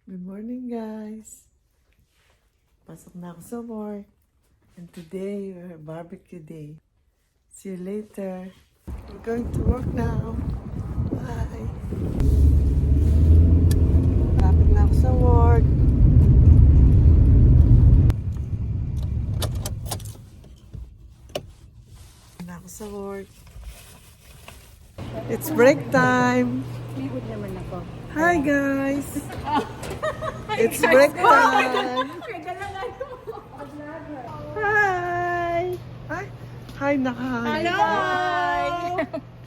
Good morning, guys. Pasok na ako sa work. And today, we're barbecue day. See you later. We're going to work now. Bye. Lapit na ako sa work. Na ako sa work. It's break time. Lihod naman ako. Hi, guys. It's break time. Hi! Hi! Hi, naka-hi. Hello!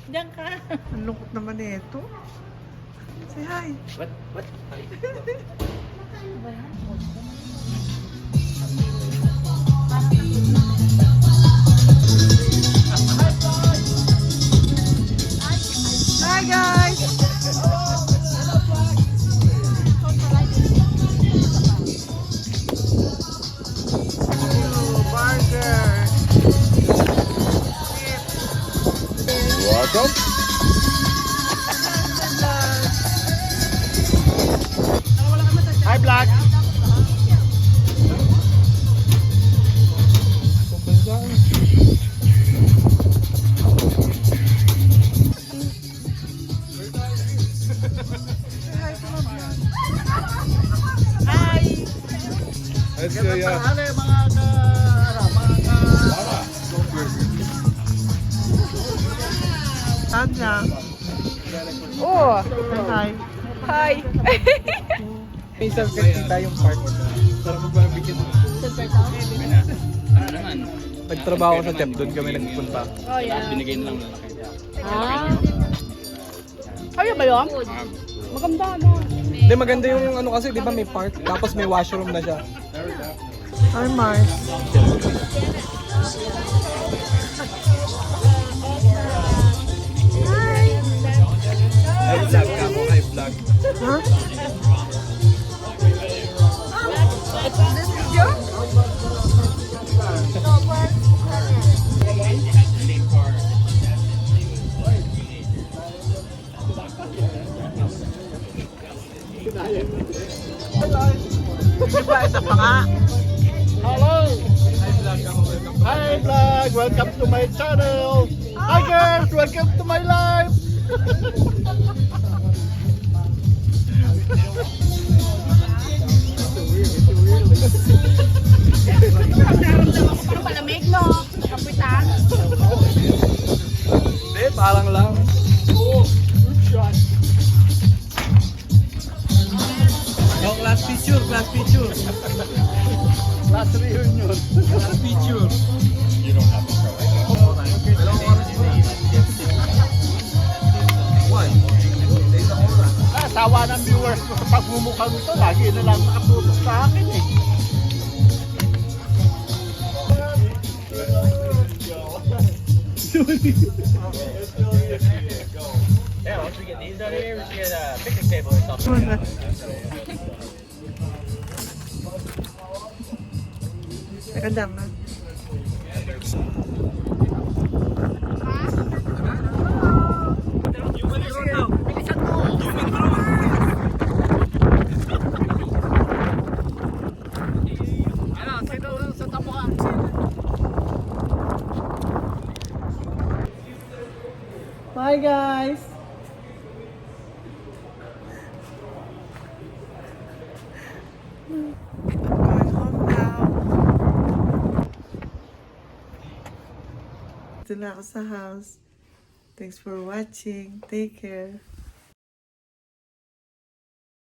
Diyan ka. Ang lungkot naman ito. Say hi. What? Hi, guys! Burger. Welcome. Hi, Black. Hi! Let's go, yeah. Tanya. Oh! Hi. Hi! May selfie tayong part. Sarap mag-barbecue. Nagtrabaho ko sa temp, doon kami nagpunta. Oh, yeah. Binigay na lang na laki. Kaya ba yun? Maganda, no? Hindi, maganda yung ano kasi, di ba may park, tapos may washroom na siya. Hi, Mars. Hi vlog ka mo, hi vlog. Huh? Isa pa nga. Hello! Hi vlog! Welcome to my channel! Hi girls! Welcome to my life! Parang palamig, no? Kapitan. Hindi, parang lang. Oh, good shot. Oh, class picture, class picture. Class reunion. Class picture. You don't have to show it. Why? Sawa ng viewers ko sa pagmumukhang ito. Lagi na lang nakatutok sa akin eh. Yeah, once we get these out of here, we should get a picnic table or something. Teka lang, ha? Bye, guys. I'm going home now. Ito na ako sa house. Thanks for watching. Take care.